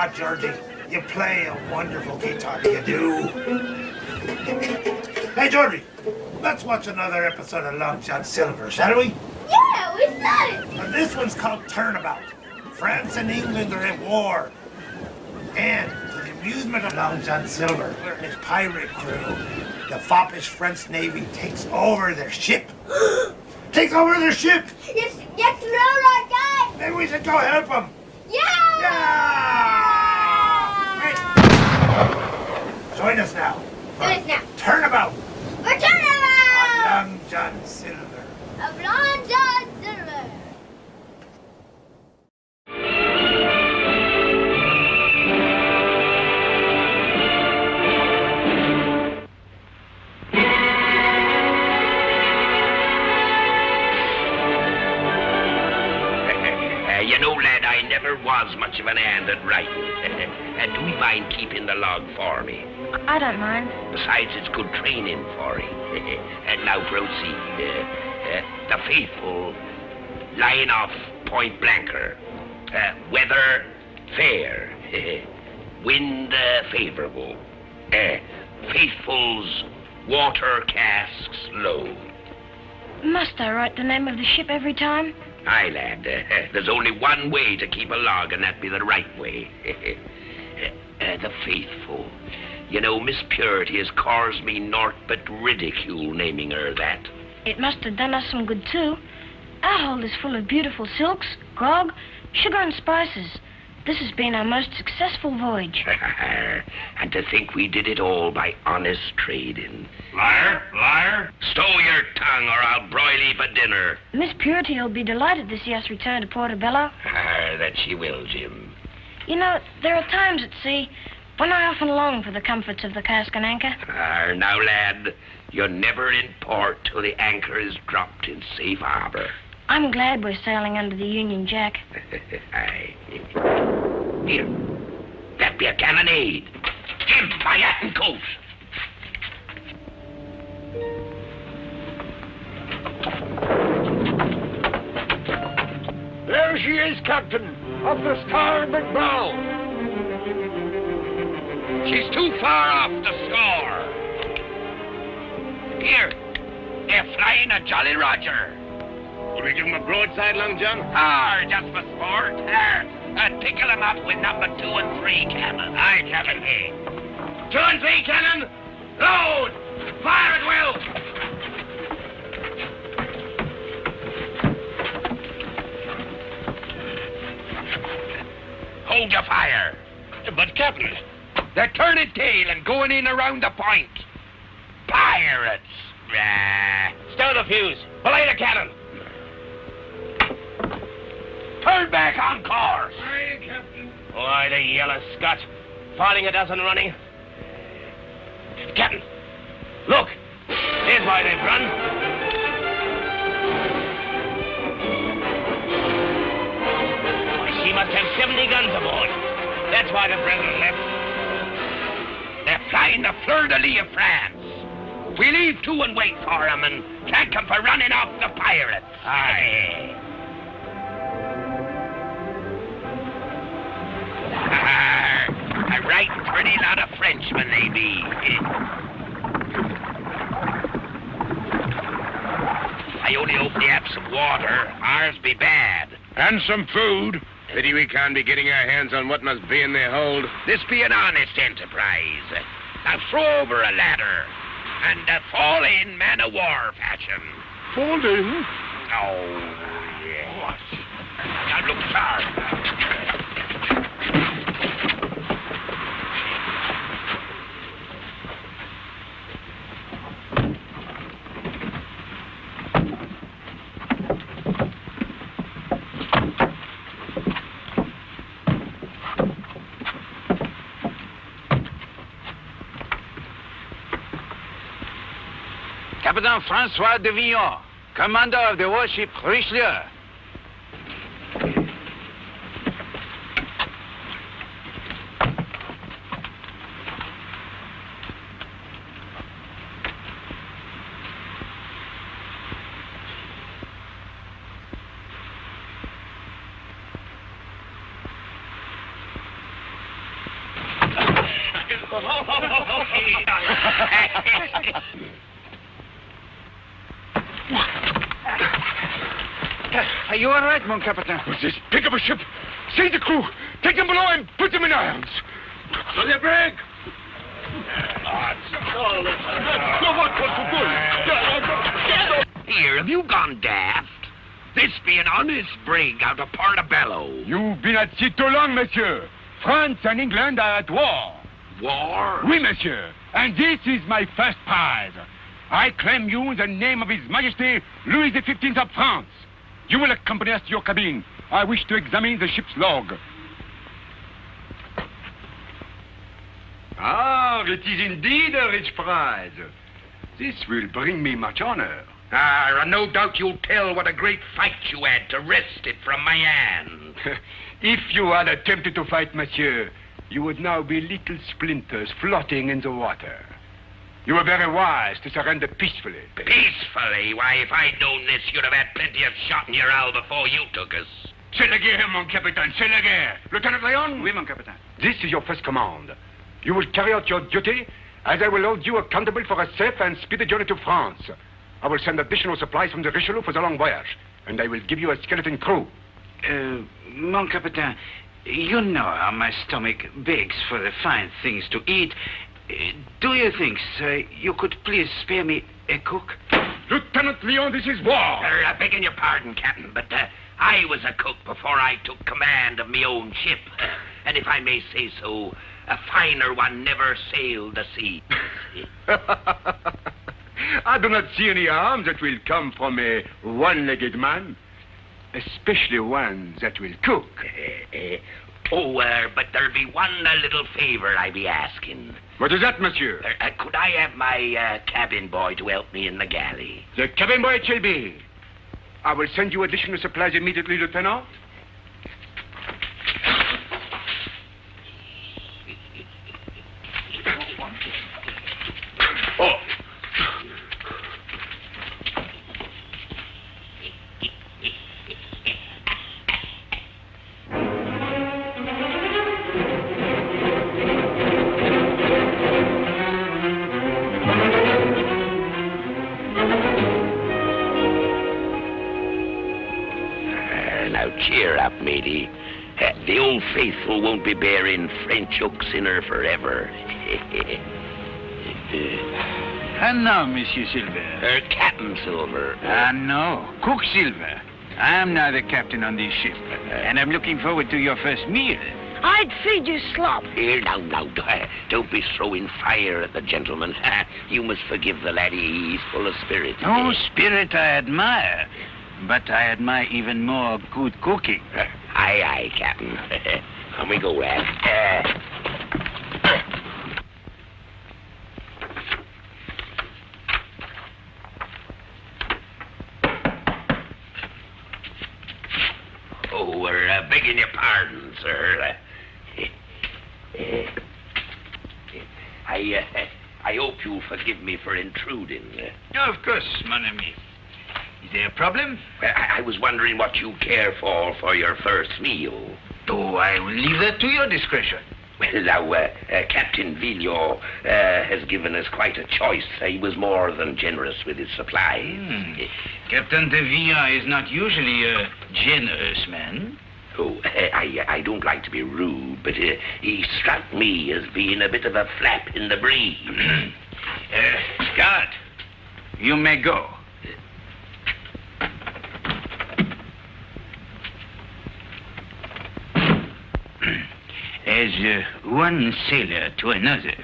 Ah, Georgie, you play a wonderful guitar, you do. Hey, Georgie, let's watch another episode of Long John Silver, shall we? Yeah, we started. And this one's called Turnabout. France and England are at war. And to the amusement of Long John Silver and his pirate crew, the foppish French Navy takes over their ship. Takes over their ship! Yes, Lord, guys! Maybe we should go help them. Yeah! Yeah! Hey. Join us now. Join us now. Turnabout. We're Turnabout! Long John Silver. Of Long John Silver. You know, lad, I never was much of an hand at writing. Do you mind keeping the log for me? I don't mind. Besides, it's good training for you. And now proceed. The faithful line off Point Blanker. Weather fair. Wind favorable. Faithful's water casks low. Must I write the name of the ship every time? Aye, lad. There's only one way to keep a log, and that be the right way. The faithful. You know, Miss Purity has caused me naught but ridicule naming her that. It must have done us some good, too. Our hold is full of beautiful silks, grog, sugar and spices. This has been our most successful voyage. And to think we did it all by honest trading. Liar, liar. Stow your tongue or I'll broil you for dinner. Miss Purity will be delighted to see us return to Portobello. That she will, Jim. You know, there are times at sea when I often long for the comforts of the cask and anchor. Now, lad, you're never in port till the anchor is dropped in safe harbor. I'm glad we're sailing under the Union Jack. Aye. Here, that be a cannonade. Jim, my hat and coat. There she is, Captain, off the starboard bow. She's too far off the score. Here, they're flying a Jolly Roger. Will we give him a broadside, Long John? Just for sport. Tickle him up with number 2 and 3 cannon. Aye, Captain. 2 and 3 cannon. Load. Fire at will. Hold your fire. But, Captain... They're turning tail and going in around the point. Pirates. Stow the fuse. Belay the cannon. Turn back on course. Aye, Captain. Why, the yellow Scot. Farthing a dozen running. Captain, look. Here's why they've run. Why, she must have 70 guns aboard. That's why the brethren left. They're flying the fleur-de-lis of France. We leave 2 and wait for 'em and thank 'em for running off the pirates. Aye. A right pretty lot of Frenchmen they be. I only hope they have some water. Ours be bad. And some food. Pity we can't be getting our hands on what must be in their hold. This be an honest enterprise. Now throw over a ladder and fall in man-o'-war fashion. Fall in? Oh, yeah. Now look sharp. Captain Francois de Villon, commander of the warship Richelieu. Are you all right, mon captain? What's this? Pick up a ship. Seize the crew. Take them below and put them in irons. So they break. Here, have you gone daft? This be an honest brig out of Portobello. You've been at sea too long, monsieur. France and England are at war. War? Oui, monsieur. And this is my first prize. I claim you in the name of His Majesty Louis XV of France. You will accompany us to your cabin. I wish to examine the ship's log. Ah, it is indeed a rich prize. This will bring me much honor. Ah, and no doubt you'll tell what a great fight you had to wrest it from my hand. If you had attempted to fight, monsieur, you would now be little splinters floating in the water. You were very wise to surrender peacefully. Peacefully? Why, if I'd known this, you'd have had plenty of shot in your hull before you took us. C'est la guerre, mon capitaine, c'est la guerre. Lieutenant Lyon? Oui, mon capitaine. This is your first command. You will carry out your duty, as I will hold you accountable for a safe and speedy journey to France. I will send additional supplies from the Richelieu for the long voyage, and I will give you a skeleton crew. Mon capitaine, you know how my stomach begs for the fine things to eat. Do you think, sir, you could please spare me a cook? Lieutenant Lyon, this is war. Begging your pardon, Captain, but I was a cook before I took command of my own ship. And if I may say so, a finer one never sailed the sea. I do not see any harm that will come from a one-legged man, especially one that will cook. But there'll be one little favor I be asking. What is that, monsieur? Could I have my cabin boy to help me in the galley? The cabin boy it shall be. I will send you additional supplies immediately, Lieutenant. Oh. Now cheer up, matey. The old faithful won't be bearing French hooks in her forever. And now, Monsieur Silver. Captain Silver. No, Cook Silver. I'm now the captain on this ship, and I'm looking forward to your first meal. I'd feed you slop. Here, now, don't be throwing fire at the gentleman. You must forgive the laddie. He's full of spirit. Oh, spirit I admire, but I admire even more good cooking. Aye, Captain. On we go, lad. We're begging your pardon, sir. I hope you'll forgive me for intruding. Of course, mon ami. Is there a problem? I was wondering what you care for your first meal. Oh, I will leave that to your discretion. Well, now, Captain Villot has given us quite a choice. He was more than generous with his supplies. Captain de Villon is not usually a generous man. Oh, I don't like to be rude, but he struck me as being a bit of a flap in the breeze. Scott, you may go. As one sailor to another,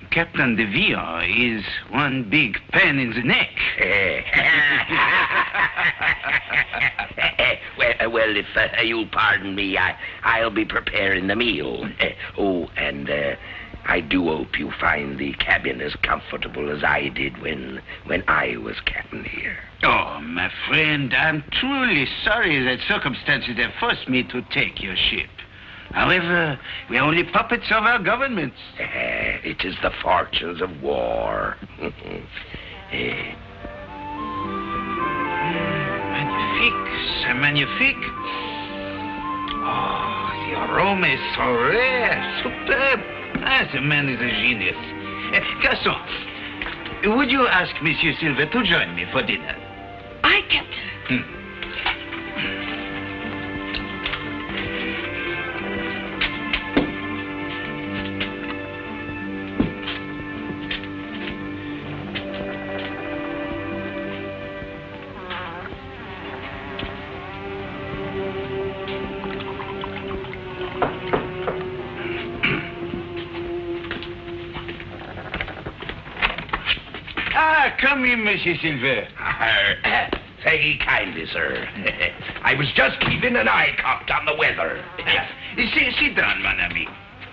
Captain de Villon is one big pain in the neck. Well, if you'll pardon me, I'll be preparing the meal. And I do hope you find the cabin as comfortable as I did when I was captain here. Oh, my friend, I'm truly sorry that circumstances have forced me to take your ship. However, we're only puppets of our governments. It is the fortunes of war. Magnifique, c'est magnifique. Oh, the aroma is so rare, superb. The man is a genius. Garçon, would you ask Monsieur Silver to join me for dinner? Aye, Captain. Come in, Monsieur Silver. Thank you kindly, sir. I was just keeping an eye cocked on the weather. Sit down, mon ami.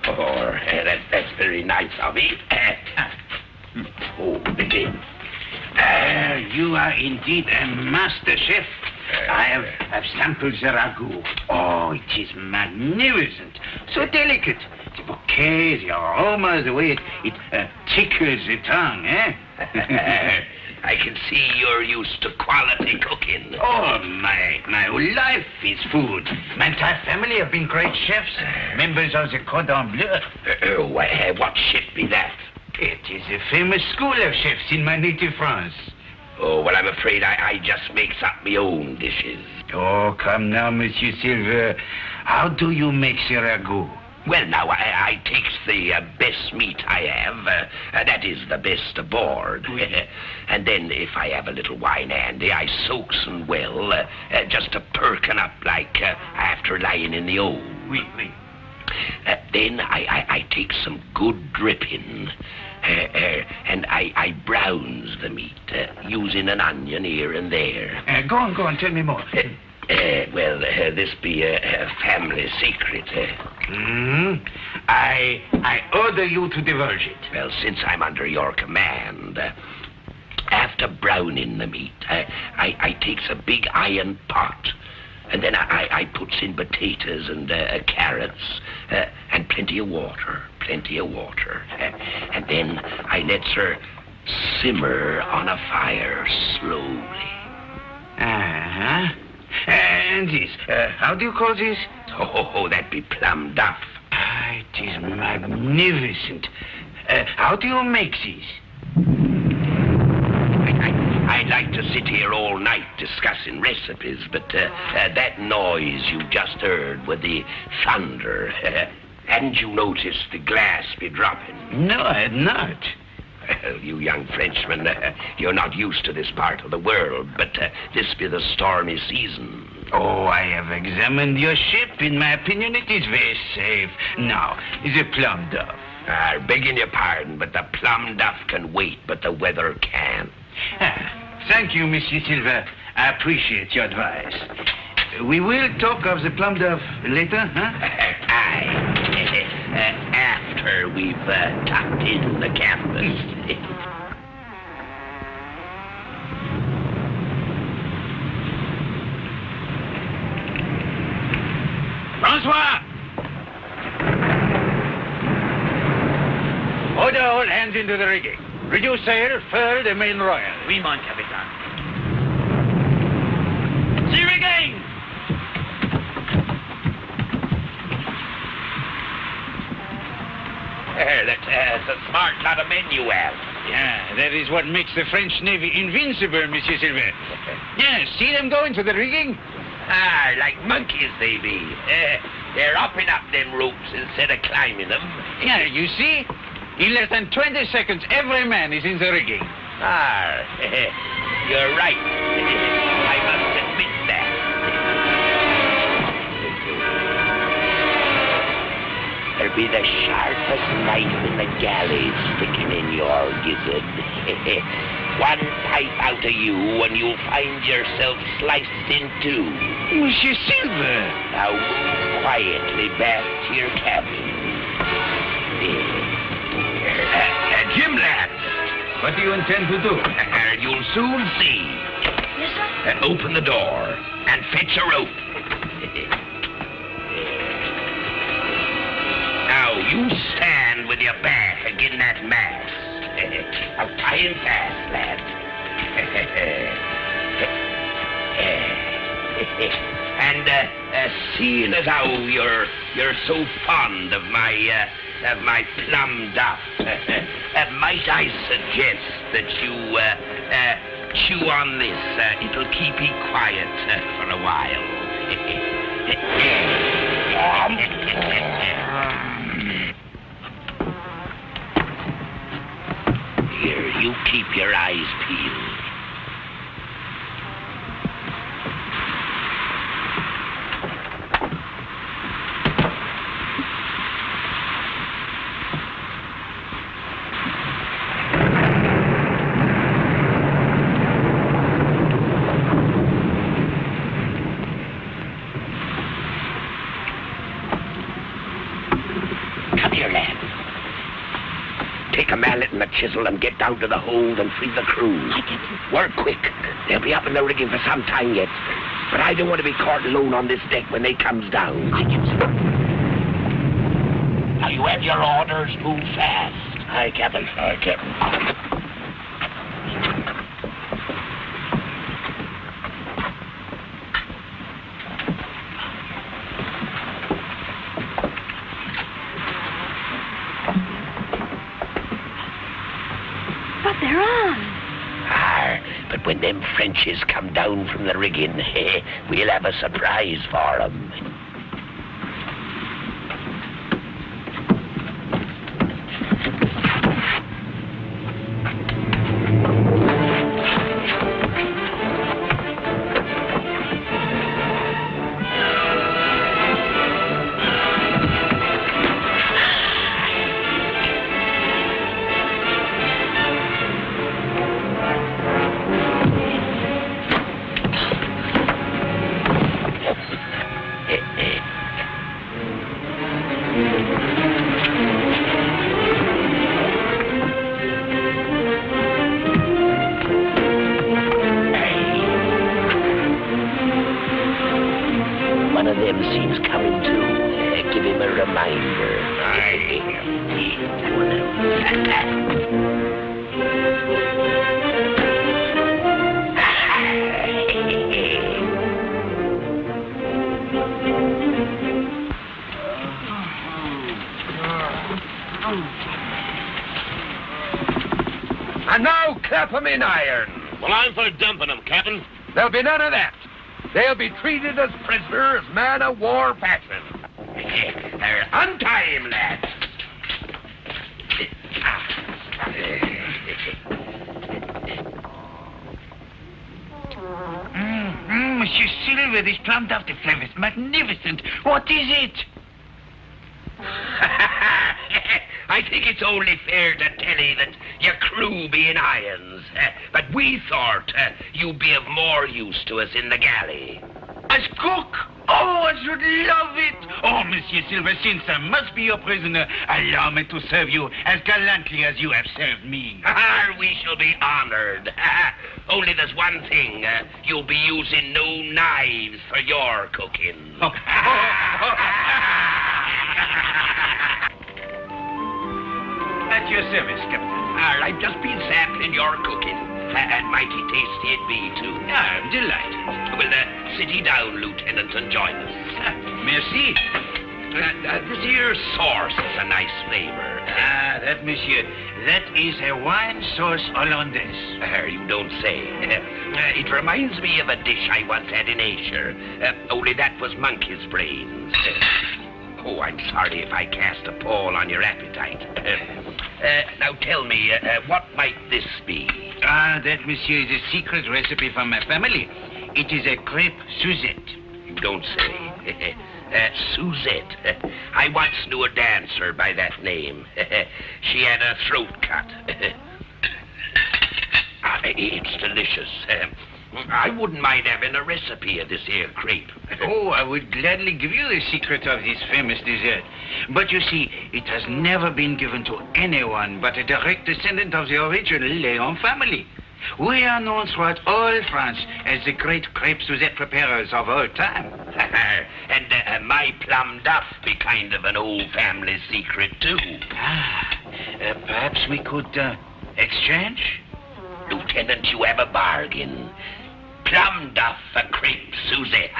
Oh, that's very nice of me. Begin. You are indeed a master chef. I've sampled the ragout. Oh, it is magnificent. So delicate. The bouquet, the aroma, the way it tickles the tongue, eh? I can see you're used to quality cooking. Oh, my whole life is food. My entire family have been great chefs, members of the Cordon Bleu. What ship be that? It is a famous school of chefs in my native France. Oh, well, I'm afraid I just makes up my own dishes. Oh, come now, Monsieur Silver. How do you make the ragout? Well, now, I takes the best meat I have. That is the best aboard. And then, if I have a little wine handy, I soaks them well, just to perkin up like after lying in the old. Oui. Then I take some good dripping, and I browns the meat, using an onion here and there. Go on, tell me more. This be a family secret. I order you to divulge it. Well, since I'm under your command, after browning the meat, I takes a big iron pot, and then I puts in potatoes and carrots, and plenty of water. And then I lets her simmer on a fire slowly. Uh-huh. And this, how do you call this? Oh, that be plum duff. It is magnificent. How do you make this? I'd like to sit here all night discussing recipes, but that noise you just heard with the thunder, hadn't you noticed the glass be dropping? No, I had not. Well, you young Frenchmen, you're not used to this part of the world, but this be the stormy season. Oh, I have examined your ship. In my opinion, it is very safe. Now, the plum duff. Begging your pardon, but the plum duff can wait, but the weather can't. Thank you, Monsieur Silver. I appreciate your advice. We will talk of the plum duff later, huh? Aye. After we've tucked in the canvas. Francois! Order all hands into the rigging. Reduce sail, furl the main royal. Oui, mon capitaine. Sea rigging! That's a smart lot of men you have. Yeah, that is what makes the French Navy invincible, Monsieur Silver. Yeah, see them go into the rigging? Like monkeys they be. They're upping up them ropes instead of climbing them. Yeah, you see? In less than 20 seconds, every man is in the rigging. You're right. I must admit that. There'll be the sharpest knife in the galley sticking in your gizzard. One pipe out of you and you'll find yourself sliced in two. Monsieur Silver! Now move quietly back to your cabin. Jim, lad. What do you intend to do? You'll soon see. Yes, sir? Open the door and fetch a rope. Now, you stand with your back against that mast. Now, tie him fast, lad. And seeing as how you're so fond of my of my plum duff. Might I suggest that you chew on this? It'll keep you quiet for a while. Here, you keep your eyes peeled. Take a mallet and a chisel and get down to the hold and free the crew. I get you. Work quick. They'll be up in the rigging for some time yet. But I don't want to be caught alone on this deck when they comes down. I get you. Now you have your orders. Move fast. Aye, Captain. Aye, Captain. But they're on. But when them Frenchies come down from the rigging, we'll have a surprise for 'em. One of them seems coming to. Give him a reminder. And now clap 'em in iron. Well, I'm for dumping them, Captain. There'll be none of that. They'll be treated as prisoners, man-of-war fashion. Untie him, lads. Monsieur Silver, this plum duff, the flavor's magnificent. What is it? I think it's only fair to tell you that your crew be in irons. But we thought you'd be of more use to us in the galley. As cook? Oh, I should love it. Oh, Monsieur Silver, since I must be your prisoner, allow me to serve you as gallantly as you have served me. We shall be honored. Only there's one thing. You'll be using no knives for your cooking. At your service, Captain. I've just been sampling your cooking. And mighty tasty it be, too. I'm delighted. Well, sit ye down, Lieutenant, and join us. Merci. This here sauce has a nice flavor. That, monsieur, that is a wine sauce hollandaise. You don't say. It reminds me of a dish I once had in Asia. Only that was monkey's brains. Oh, I'm sorry if I cast a pall on your appetite. Now tell me, what might this be? That, monsieur, is a secret recipe from my family. It is a crepe Suzette. You don't say. Suzette. I once knew a dancer by that name. She had a throat cut. It's delicious. I wouldn't mind having a recipe of this here crepe. Oh, I would gladly give you the secret of this famous dessert. But you see, it has never been given to anyone but a direct descendant of the original Léon family. We are known throughout all France as the great crepe Suzette preparers of all time. And my plum duff be kind of an old family secret, too. Perhaps we could exchange? Lieutenant, you have a bargain. Plum duff for crepe Suzette.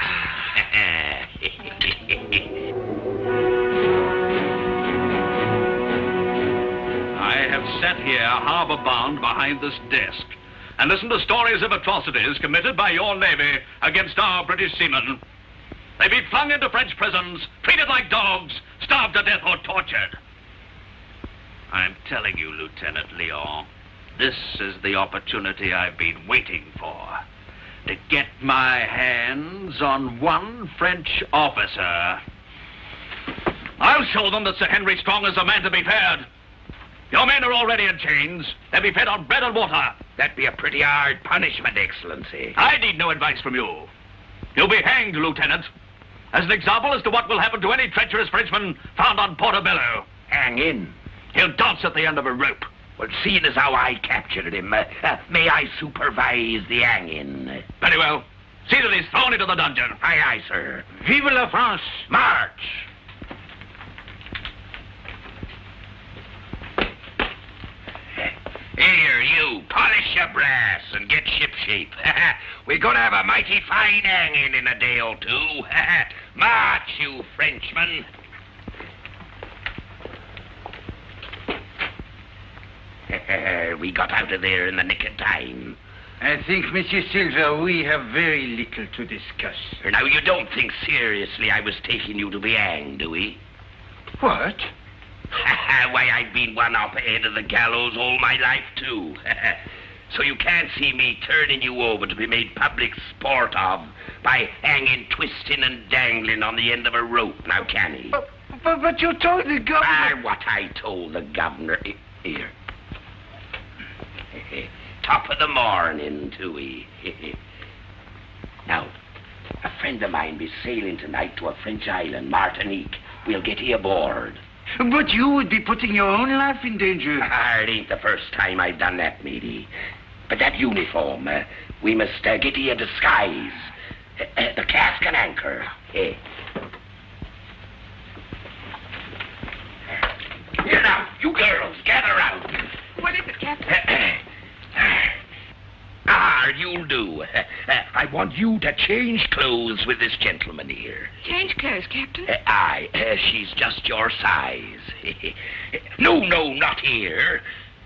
here harbor-bound behind this desk and listen to stories of atrocities committed by your Navy against our British seamen. They be flung into French prisons, treated like dogs, starved to death or tortured. I'm telling you, Lieutenant Leon, this is the opportunity I've been waiting for. To get my hands on one French officer. I'll show them that Sir Henry Strong is a man to be feared. Your men are already in chains. They'll be fed on bread and water. That'd be a pretty hard punishment, Excellency. I need no advice from you. You'll be hanged, Lieutenant, as an example as to what will happen to any treacherous Frenchman found on Portobello. Hang in. He'll dance at the end of a rope. Well, seeing as how I captured him, may I supervise the hanging? Very well. See that he's thrown into the dungeon. Aye, aye, sir. Vive la France! March! Here, you, polish your brass and get shipshape. We're gonna have a mighty fine hanging in a day or two. March, you Frenchman. We got out of there in the nick of time. I think, Monsieur Silver, we have very little to discuss. Now, you don't think seriously I was taking you to be hanged, do we? What? Why, I've been one up ahead of the gallows all my life, too. So you can't see me turning you over to be made public sport of by hanging, twisting, and dangling on the end of a rope, now can he? But you told the governor... What I told the governor... Here. Top of the morning, too. Now, a friend of mine be sailing tonight to a French island, Martinique. We'll get you aboard. But you would be putting your own life in danger. It ain't the first time I've done that, matey. But that uniform, we must get you a disguise. The cask and anchor. Here now, you girls, gather round. What is it, Captain? You'll do. I want you to change clothes with this gentleman here. Change clothes, Captain. Aye, she's just your size. No, not here.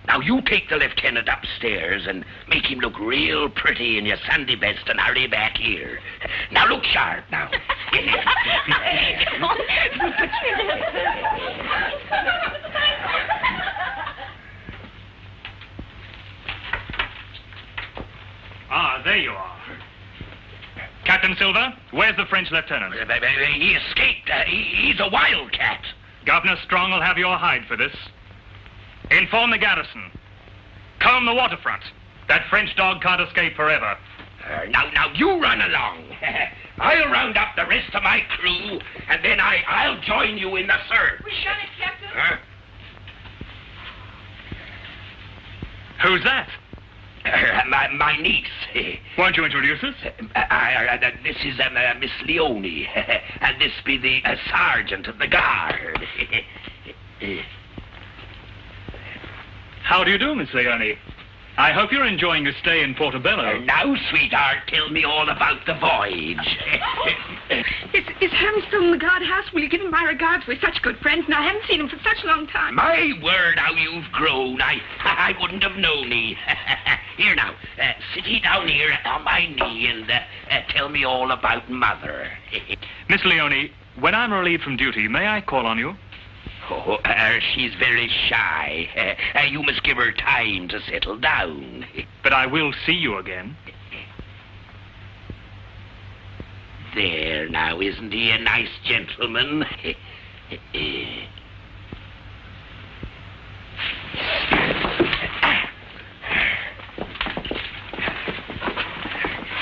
Now, you take the lieutenant upstairs and make him look real pretty in your Sunday best and hurry back here. Now, look sharp, now. There you are. Captain Silver, where's the French lieutenant? He escaped. He's a wildcat. Governor Strong will have your hide for this. Inform the garrison. Comb the waterfront. That French dog can't escape forever. Now, you run along. I'll round up the rest of my crew, and then I'll join you in the search. We shot it, Captain. Who's that? My niece. Won't you introduce us? This is Miss Leone, and this be the sergeant of the guard. How do you do, Miss Leone? I hope you're enjoying your stay in Portobello. Now, sweetheart, tell me all about the voyage. Is Holmes still in the guardhouse? Will you give him my regards? We're such good friends, and I haven't seen him for such a long time. My word, how you've grown. I wouldn't have known ye. Here now, sit ye down here on my knee and tell me all about Mother. Miss Leone, when I'm relieved from duty, may I call on you? Oh, she's very shy. You must give her time to settle down. But I will see you again. There, now, isn't he a nice gentleman?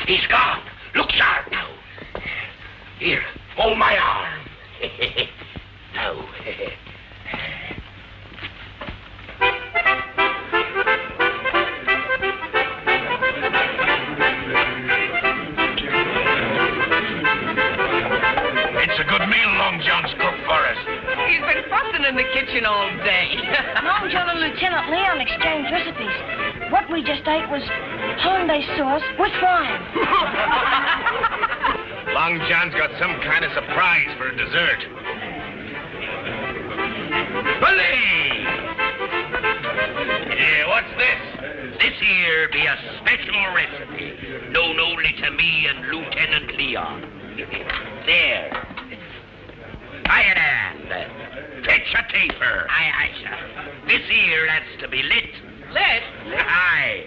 He's gone. Look sharp now. Here, hold my arm. Now. It's a good meal Long John's cooked for us. He's been fussing in the kitchen all day. Long John and Lieutenant Leon exchanged recipes. What we just ate was hollandaise sauce with wine. Long John's got some kind of surprise for dessert. here be a special recipe known only to me and Lieutenant Leon. There. Hiya there. Fetch a taper. Aye, sir. This here has to be lit. Lit? Aye.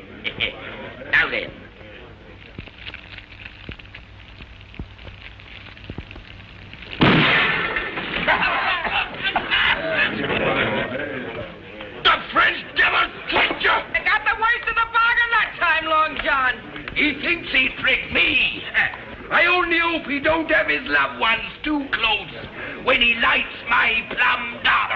Now then. The French devil tricked you! I got the worst of the bargain that time, Long John. He thinks he tricked me. I only hope he don't have his loved ones too close when he lights my plum dot.